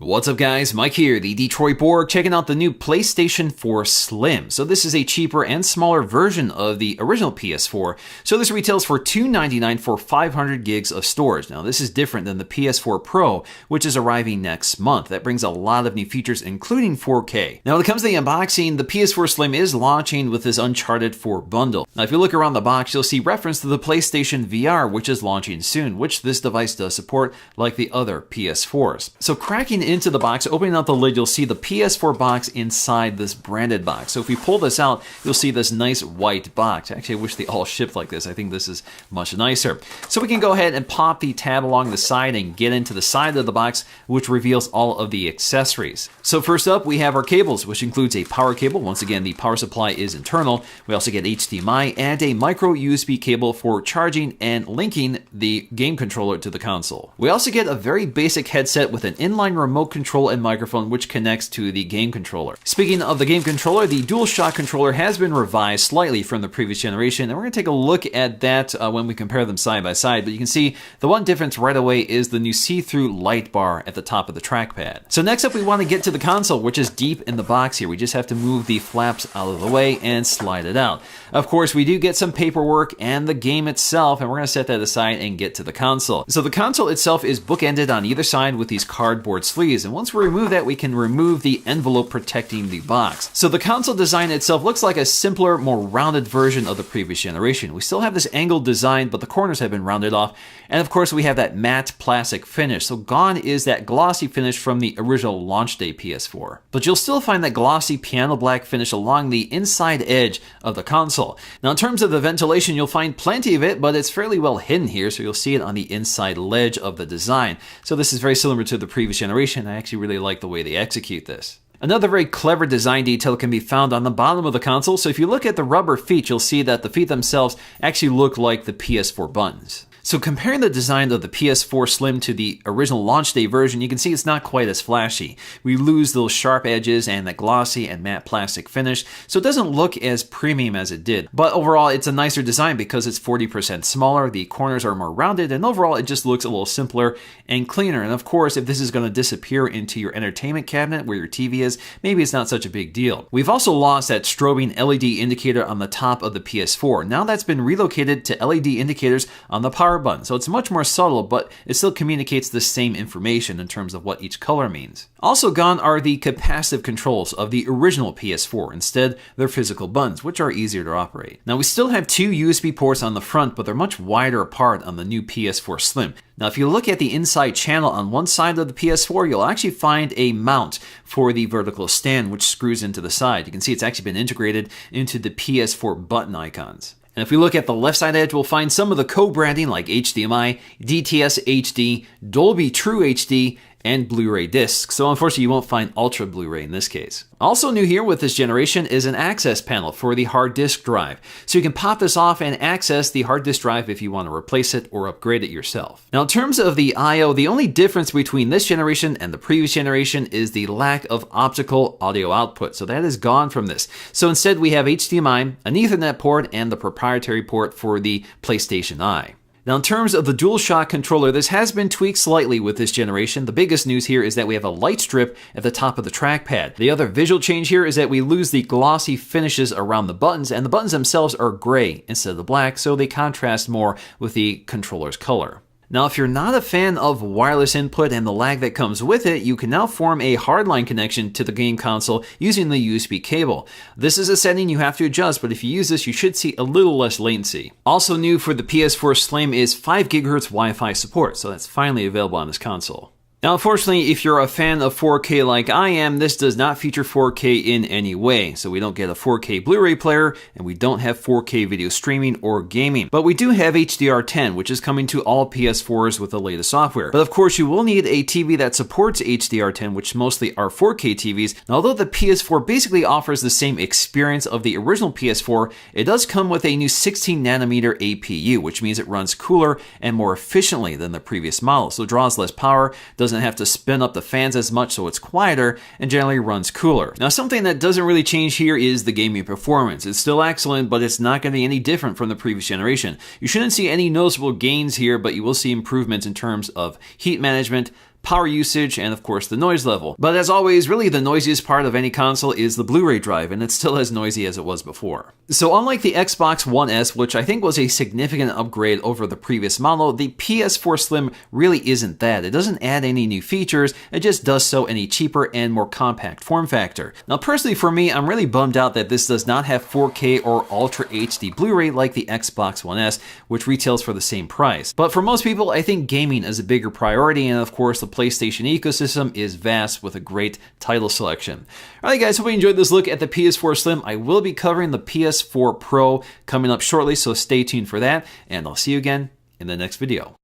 What's up guys, Mike here, the Detroit Borg, checking out the new PlayStation 4 Slim. So this is a cheaper and smaller version of the original PS4. So this retails for $299 for 500 gigs of storage. Now this is different than the PS4 Pro, which is arriving next month. That brings a lot of new features, including 4K. Now when it comes to the unboxing, the PS4 Slim is launching with this Uncharted 4 bundle. Now if you look around the box, you'll see reference to the PlayStation VR, which is launching soon, which this device does support, like the other PS4s. So cracking into the box, opening out the lid, you'll see the PS4 box inside this branded box. So if we pull this out, you'll see this nice white box. Actually, I wish they all shipped like this. I think this is much nicer. So we can go ahead and pop the tab along the side and get into the side of the box, which reveals all of the accessories. So first up, we have our cables, which includes a power cable. Once again, the power supply is internal. We also get HDMI and a micro USB cable for charging and linking the game controller to the console. We also get a very basic headset with an inline remote control and microphone, which connects to the game controller. Speaking of the game controller, the DualShock controller has been revised slightly from the previous generation, and we're going to take a look at that when we compare them side by side. But you can see the one difference right away is the new see-through light bar at the top of the trackpad. So next up, we want to get to the console, which is deep in the box here. We just have to move the flaps out of the way and slide it out. Of course, we do get some paperwork and the game itself, and we're going to set that aside and get to the console. So the console itself is bookended on either side with these cardboard sleeves, and once we remove that, we can remove the envelope protecting the box. So the console design itself looks like a simpler, more rounded version of the previous generation. We still have this angled design, but the corners have been rounded off, and of course we have that matte plastic finish. So gone is that glossy finish from the original launch day PS4. But you'll still find that glossy piano black finish along the inside edge of the console. Now in terms of the ventilation, you'll find plenty of it, but it's fairly well hidden here, so you'll see it on the inside ledge of the design. So this is very similar to the previous generation. I actually really like the way they execute this. Another very clever design detail can be found on the bottom of the console. So if you look at the rubber feet, you'll see that the feet themselves actually look like the PS4 buttons. So comparing the design of the PS4 Slim to the original launch day version, you can see it's not quite as flashy. We lose those sharp edges and that glossy and matte plastic finish, so it doesn't look as premium as it did. But overall, it's a nicer design because it's 40% smaller, the corners are more rounded, and overall it just looks a little simpler and cleaner. And of course, if this is going to disappear into your entertainment cabinet where your TV is, maybe it's not such a big deal. We've also lost that strobing LED indicator on the top of the PS4. Now that's been relocated to LED indicators on the power button. So it's much more subtle, but it still communicates the same information in terms of what each color means. Also gone are the capacitive controls of the original PS4. Instead, they're physical buttons, which are easier to operate. Now we still have two USB ports on the front, but they're much wider apart on the new PS4 Slim. Now if you look at the inside channel on one side of the PS4, you'll actually find a mount for the vertical stand, which screws into the side. You can see it's actually been integrated into the PS4 button icons. And if we look at the left side edge, we'll find some of the co-branding like HDMI, DTS HD, Dolby True HD, and Blu-ray discs. So unfortunately, you won't find Ultra Blu-ray in this case. Also new here with this generation is an access panel for the hard disk drive. So you can pop this off and access the hard disk drive if you want to replace it or upgrade it yourself. Now in terms of the I/O, the only difference between this generation and the previous generation is the lack of optical audio output. So that is gone from this. So instead we have HDMI, an Ethernet port, and the proprietary port for the PlayStation Eye. Now in terms of the DualShock controller, this has been tweaked slightly with this generation. The biggest news here is that we have a light strip at the top of the trackpad. The other visual change here is that we lose the glossy finishes around the buttons, and the buttons themselves are gray instead of black, so they contrast more with the controller's color. Now, if you're not a fan of wireless input and the lag that comes with it, you can now form a hardline connection to the game console using the USB cable. This is a setting you have to adjust, but if you use this, you should see a little less latency. Also new for the PS4 Slim is 5 GHz Wi-Fi support, so that's finally available on this console. Now, unfortunately, if you're a fan of 4K like I am, this does not feature 4K in any way. So we don't get a 4K Blu-ray player, and we don't have 4K video streaming or gaming. But we do have HDR10, which is coming to all PS4s with the latest software. But of course, you will need a TV that supports HDR10, which mostly are 4K TVs. Now, although the PS4 basically offers the same experience of the original PS4, it does come with a new 16nm APU, which means it runs cooler and more efficiently than the previous model. So it draws less power, doesn't have to spin up the fans as much, so it's quieter and generally runs cooler. Now, something that doesn't really change here is the gaming performance. It's still excellent, but it's not going to be any different from the previous generation. You shouldn't see any noticeable gains here, but you will see improvements in terms of heat management, power usage, and of course the noise level. But as always, really the noisiest part of any console is the Blu-ray drive, and it's still as noisy as it was before. So unlike the Xbox One S, which I think was a significant upgrade over the previous model, the PS4 Slim really isn't that. It doesn't add any new features, it just does so in a cheaper and more compact form factor. Now personally for me, I'm really bummed out that this does not have 4K or Ultra HD Blu-ray like the Xbox One S, which retails for the same price. But for most people, I think gaming is a bigger priority, and of course the PlayStation ecosystem is vast with a great title selection. Alright guys, hope you enjoyed this look at the PS4 Slim. I will be covering the PS4 Pro coming up shortly, so stay tuned for that, and I'll see you again in the next video.